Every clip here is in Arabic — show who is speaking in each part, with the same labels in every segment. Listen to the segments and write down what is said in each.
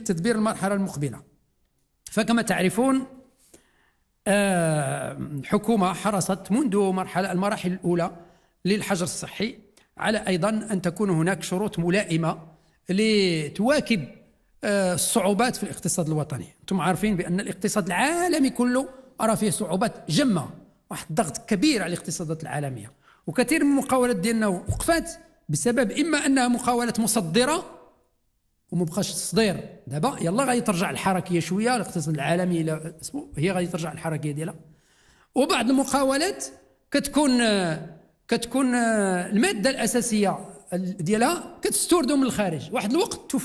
Speaker 1: تدبير المرحلة المقبلة. فكما تعرفون الحكومة حرصت منذ المراحل الأولى للحجر الصحي على أيضا أن تكون هناك شروط ملائمة لتواكب الصعوبات في الاقتصاد الوطني. أنتم عارفين بأن الاقتصاد العالمي كله أرى فيه صعوبات جمة، واحد الضغط كبير على الاقتصادات العالمية، وكثير من المقاولات ديالنا وقفات بسبب إما أنها مقاولات مصدرة وما بقاش تصدير. دابا يلا غادي ترجع الحركية شوية، الاقتصاد العالمي هي غادي ترجع الحركية ديالها، وبعض المقاولات كتكون المادة الأساسية ديالها كتستوردوا من الخارج، واحد الوقت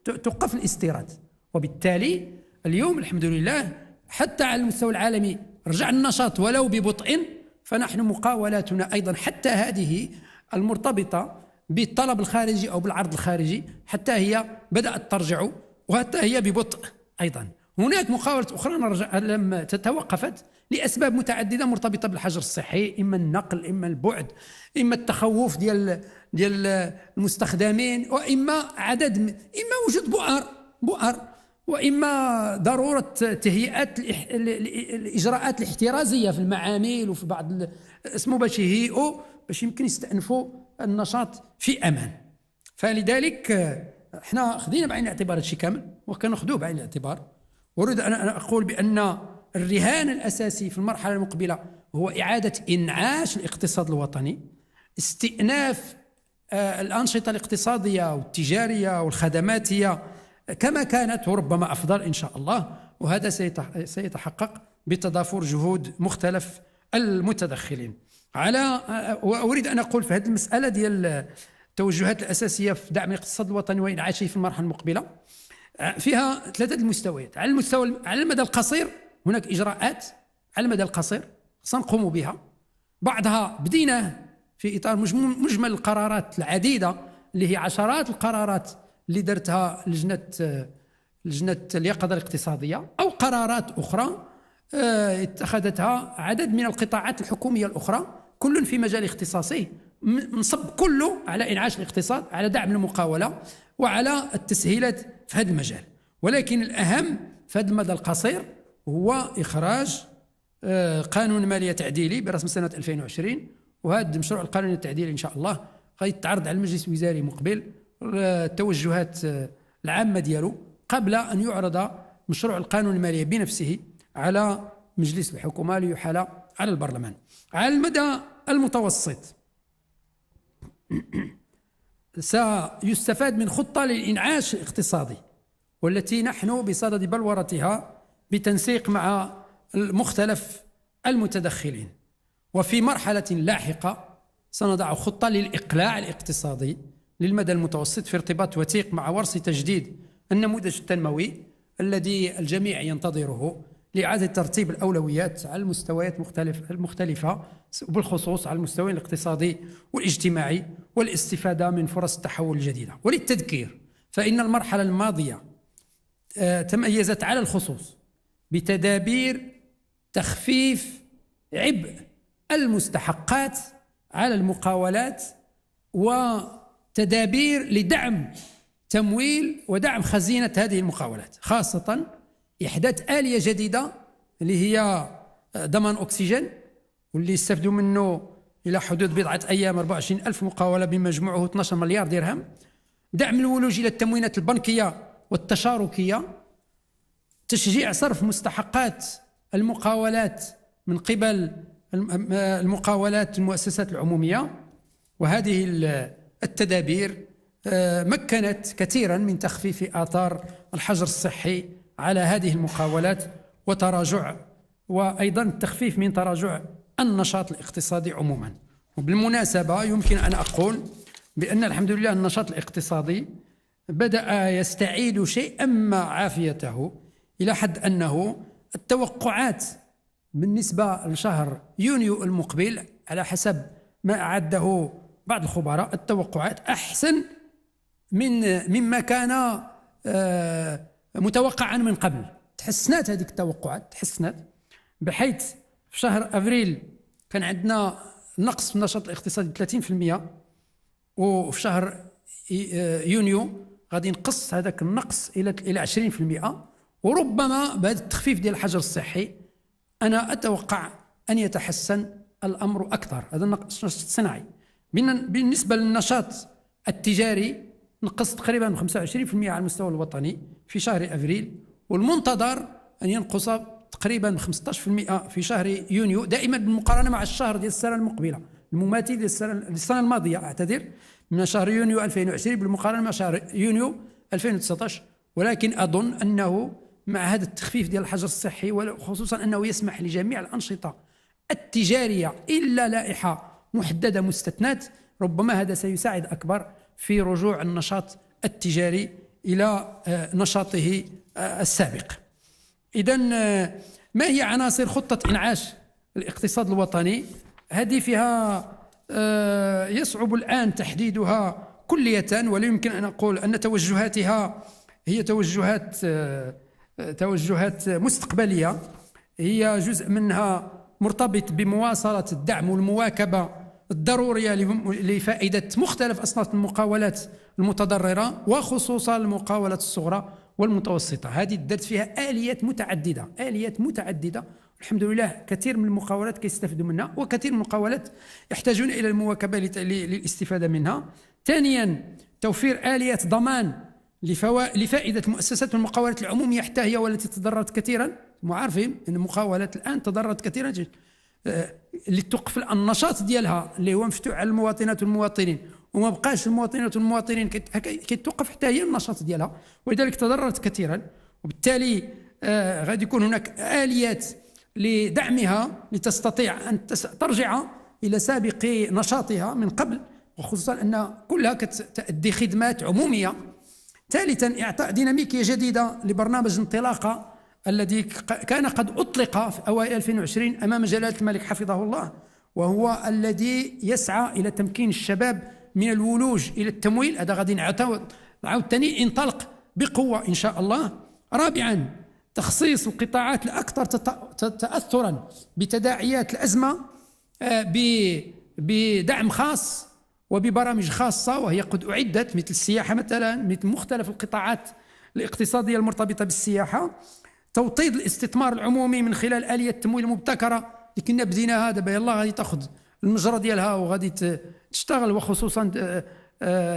Speaker 1: توقف الاستيراد، وبالتالي اليوم الحمد لله حتى على المستوى العالمي رجع النشاط ولو ببطء. فنحن مقاولاتنا أيضا حتى هذه المرتبطة بالطلب الخارجي أو بالعرض الخارجي حتى هي بدأت ترجع، وحتى هي ببطء أيضا. هناك مقاولات أخرى لم توقفت لأسباب متعددة مرتبطة بالحجر الصحي، إما النقل، إما البعد، إما التخوف ديال المستخدمين، وإما إما وجود بؤر، وإما ضرورة تهيئة الإجراءات الاحترازية في المعامل وفي بعض باش يهيئوا باش يمكن يستأنفوا النشاط في أمان. فلذلك احنا خذينا بعين الاعتبار هذا الشيء كامل، وكناخذوه بعين الاعتبار. وأريد أن أقول بأن الرهان الأساسي في المرحلة المقبلة هو إعادة إنعاش الاقتصاد الوطني، استئناف الأنشطة الاقتصادية والتجارية والخدماتية كما كانت وربما أفضل إن شاء الله، وهذا سيتحقق بتضافر جهود مختلف المتدخلين. وأريد أن أقول في هذه المسألة ديال التوجهات الأساسية في دعم الاقتصاد الوطني وإنعاشه في المرحلة المقبلة، فيها ثلاثة المستويات. على المدى القصير هناك إجراءات على المدى القصير سنقوم بها، بعضها بديناه في إطار مجمل القرارات العديدة اللي هي عشرات القرارات اللي درتها لجنة اليقظة الاقتصادية، أو قرارات أخرى اتخذتها عدد من القطاعات الحكومية الأخرى، كل في مجال اختصاصي، منصب كله على إنعاش الاقتصاد، على دعم المقاولة، وعلى التسهيلات في هذا المجال. ولكن الأهم في هذا المدى القصير هو إخراج قانون مالية تعديلي برسم سنة 2020، وهذا المشروع القانوني التعديلي إن شاء الله غيتعرض على المجلس الوزاري مقبل التوجهات العامة ديالو قبل أن يعرض مشروع القانون المالية بنفسه على مجلس الحكومة ليحال على البرلمان. على المدى المتوسط سيستفاد من خطة للإنعاش الاقتصادي، والتي نحن بصدد بلورتها بتنسيق مع مختلف المتدخلين. وفي مرحلة لاحقة سنضع خطة للإقلاع الاقتصادي للمدى المتوسط في ارتباط وثيق مع ورش تجديد النموذج التنموي الذي الجميع ينتظره لإعادة ترتيب الأولويات على المستويات المختلفة، وبالخصوص على المستوى الاقتصادي والاجتماعي، والاستفادة من فرص التحول الجديدة. وللتذكير فإن المرحلة الماضية تميزت على الخصوص بتدابير تخفيف عبء المستحقات على المقاولات، وتدابير لدعم تمويل ودعم خزينة هذه المقاولات، خاصة إحداث آلية جديدة اللي هي ضمان أكسجين، واللي يستفدوا منه إلى حدود بضعة أيام 24,000 مقاولة بمجموعه 12 مليار درهم، دعم الولوج إلى التموينات البنكية والتشاركية، تشجيع صرف مستحقات المقاولات من قبل المقاولات المؤسسات العمومية. وهذه التدابير مكنت كثيرا من تخفيف آثار الحجر الصحي على هذه المقاولات وأيضا التخفيف من تراجع النشاط الاقتصادي عموما. وبالمناسبة يمكن أن أقول بأن الحمد لله النشاط الاقتصادي بدأ يستعيد شيئا ما عافيته، إلى حد أنه التوقعات بالنسبة لشهر يونيو المقبل على حسب ما أعده بعض الخبراء، التوقعات أحسن مما كان متوقعا من قبل. تحسنت هذه التوقعات، تحسنت، بحيث في شهر أبريل كان عندنا نقص في النشاط الاقتصادي 30%، وفي شهر يونيو غادي نقص هذاك النقص الى 20%، وربما بهذا التخفيف ديال الحجر الصحي انا اتوقع ان يتحسن الامر اكثر. هذا النشاط الصناعي. بالنسبه للنشاط التجاري نقص تقريبا 25% على المستوى الوطني في شهر افريل، والمنتظر ان ينقص تقريبا 15% في شهر يونيو، دائما بالمقارنه مع الشهر ديال السنه المقبله المماثل للسنه الماضيه، اعتذر، من شهر يونيو 2020 بالمقارنه مع شهر يونيو 2019. ولكن اظن انه مع هذا التخفيف ديال الحجر الصحي، وخصوصا انه يسمح لجميع الانشطه التجاريه الا لائحه محدده مستثنات، ربما هذا سيساعد اكبر في رجوع النشاط التجاري الى نشاطه السابق. إذا ما هي عناصر خطة إنعاش الاقتصاد الوطني؟ هذه فيها يصعب الآن تحديدها كلية، ولا يمكن أن أقول أن توجهاتها هي توجهات مستقبلية. هي جزء منها مرتبط بمواصلة الدعم والمواكبة الضرورية لفائدة مختلف أصناف المقاولات المتضررة، وخصوصا المقاولات الصغرى والمتوسطة. هذه درت فيها آليات متعددة الحمد لله. كثير من المقاولات كيستفدوا منها، وكثير من المقاولات يحتاجون إلى المواكبة للاستفادة منها. ثانيا توفير آليات ضمان لفائدة مؤسسات المقاولات العمومية حتى هي والتي تضررت كثيرا. عارفين أن المقاولات الآن تضررت كثيرا اللي توقف النشاط ديالها اللي هو مفتوح على المواطنات والمواطنين، وما بقاش المواطنات والمواطنين كيتوقف حتى هي النشاط ديالها، ولذلك تضررت كثيرا. وبالتالي غادي يكون هناك آليات لدعمها لتستطيع أن ترجع إلى سابق نشاطها من قبل، وخصوصا أن كلها تؤدي خدمات عمومية. ثالثا إعطاء ديناميكية جديدة لبرنامج انطلاقة الذي كان قد أطلق في أوائل 2020 أمام جلالة الملك حفظه الله، وهو الذي يسعى إلى تمكين الشباب من الولوج إلى التمويل. هذا غادي نعاود ثاني ينطلق بقوة إن شاء الله. رابعا تخصيص القطاعات الأكثر تأثرا بتداعيات الأزمة بدعم خاص وببرامج خاصة، وهي قد أعدت، مثل السياحة مثلا، مثل مختلف القطاعات الاقتصادية المرتبطة بالسياحة. توطيد الاستثمار العمومي من خلال آلية التمويل المبتكرة اللي كنا بديناها، دابا يلاه غادي تاخذ المجرى ديالها وغادي تشتغل، وخصوصا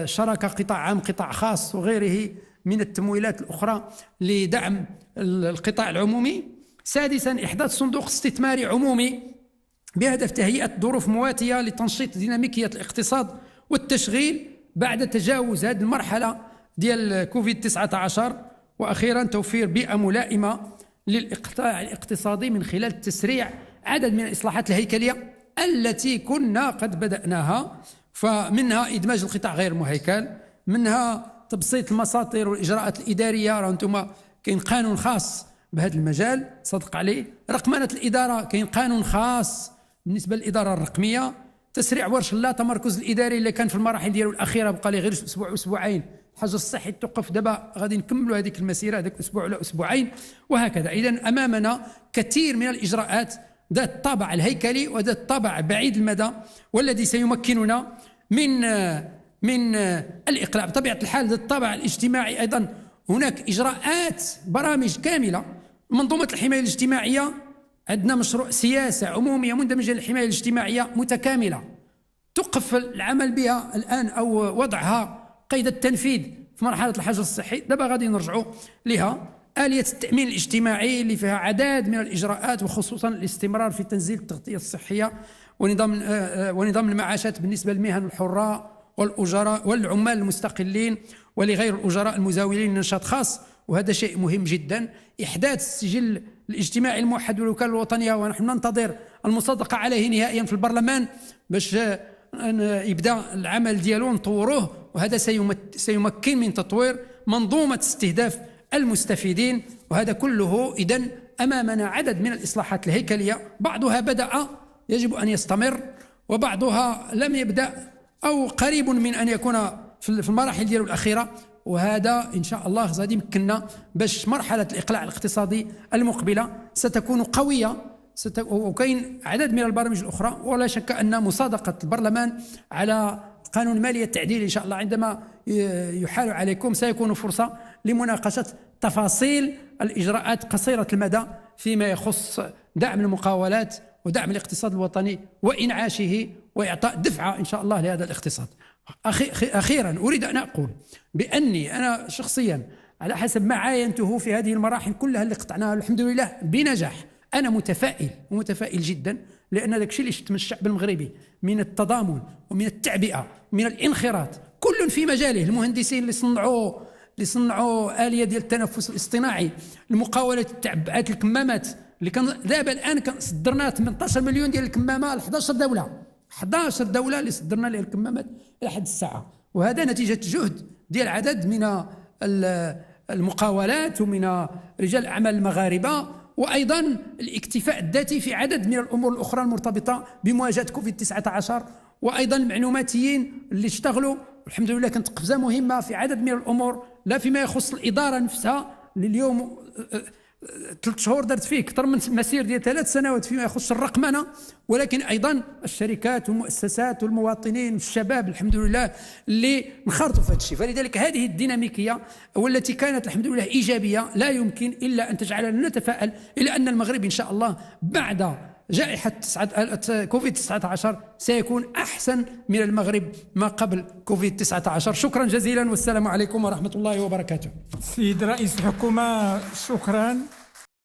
Speaker 1: شراكة قطاع عام قطاع خاص وغيره من التمويلات الأخرى لدعم القطاع العمومي. سادسا إحداث صندوق استثماري عمومي بهدف تهيئة ظروف مواتية لتنشيط ديناميكية الاقتصاد والتشغيل بعد تجاوز هذه المرحلة ديال كوفيد 19. وأخيرا توفير بيئة ملائمة للإقطاع الاقتصادي من خلال تسريع عدد من الإصلاحات الهيكلية التي كنا قد بدأناها، فمنها إدماج القطاع غير المهيكل، منها تبسيط المساطر والإجراءات الإدارية. راه أنتم كاين قانون خاص بهذا المجال صدق عليه. رقمنة الإدارة، كاين قانون خاص بالنسبة للإدارة الرقمية. تسريع ورش لا تمركز الإداري اللي كان في المراحل ديالو الأخيرة بقى لي غير أسبوع أسبوعين، الحجر الصحي توقف، دابا غادي نكملوا هذيك المسيرة هذاك أسبوع ولا أسبوعين وهكذا. إذن أمامنا كثير من الإجراءات ذات الطابع الهيكلي وذات الطابع بعيد المدى، والذي سيمكننا من الإقلاع. بطبيعة الحال ذات الطابع الاجتماعي أيضا هناك إجراءات برامج كاملة. منظومة الحماية الاجتماعية عندنا مشروع سياسة عمومية مندمجة للحماية الاجتماعية متكاملة توقف العمل بها الآن أو وضعها قيد التنفيذ في مرحلة الحجر الصحي، دابا غادي نرجعوا لها. آلية التأمين الاجتماعي اللي فيها عدد من الإجراءات، وخصوصا الاستمرار في تنزيل التغطية الصحية ونظام المعاشات بالنسبة للمهن الحرة والأجراء والعمال المستقلين ولغير الأجراء المزاولين لنشاط خاص، وهذا شيء مهم جدا. إحداث السجل الاجتماعي الموحد والوكالة الوطنية، ونحن ننتظر المصادقة عليه نهائيا في البرلمان باش يبدأ العمل ديالو نطوروه، وهذا سيمكن من تطوير منظومة استهداف المستفيدين. وهذا كله إذن أمامنا عدد من الإصلاحات الهيكلية، بعضها بدأ يجب أن يستمر، وبعضها لم يبدأ أو قريب من أن يكون في المراحل ديالو الأخيرة. وهذا إن شاء الله غادي يمكننا باش مرحلة الإقلاع الاقتصادي المقبلة ستكون قوية، وكاين عدد من البرامج الأخرى، ولا شك أن مصادقة البرلمان على قانون المالية التعديل إن شاء الله عندما يحال عليكم سيكون فرصة لمناقشة تفاصيل الإجراءات قصيرة المدى فيما يخص دعم المقاولات ودعم الاقتصاد الوطني وإنعاشه وإعطاء دفعة إن شاء الله لهذا الاقتصاد. أخيرا أريد أن أقول بأني أنا شخصيا على حسب ما عاينته في هذه المراحل كلها اللي قطعناها الحمد لله بنجاح، أنا متفائل جدا، لأن داك الشيء اللي شفت من الشعب المغربي من التضامن ومن التعبئة ومن الانخراط كل في مجاله، المهندسين اللي صنعوا آلية ديال التنفس الاصطناعي، المقاولات التعبئات الكمامات اللي كان دابا الآن صدرنا 18 مليون ديال الكمامة ل 11 دولة اللي صدرنا لها الكمامات إلى حد الساعة، وهذا نتيجة جهد ديال عدد من المقاولات ومن رجال الأعمال المغاربة، وأيضا الاكتفاء الذاتي في عدد من الأمور الأخرى المرتبطة بمواجهة كوفيد-19، وأيضا المعلوماتيين اللي اشتغلوا الحمد لله كانت قفزة مهمة في عدد من الأمور، لا فيما يخص الإدارة نفسها اللي اليوم 3 شهور درت فيه أكثر من مسير ديال 3 سنوات فيما يخص الرقمنة، ولكن أيضا الشركات والمؤسسات والمواطنين والشباب الحمد لله اللي انخرطوا في هذا الشيء. فلذلك هذه الديناميكية والتي كانت الحمد لله إيجابية لا يمكن إلا أن تجعلنا نتفائل إلى أن المغرب إن شاء الله بعد جائحة كوفيد-19 سيكون أحسن من المغرب ما قبل كوفيد-19. شكرا جزيلا والسلام عليكم ورحمة الله وبركاته.
Speaker 2: سيد رئيس الحكومة شكرا.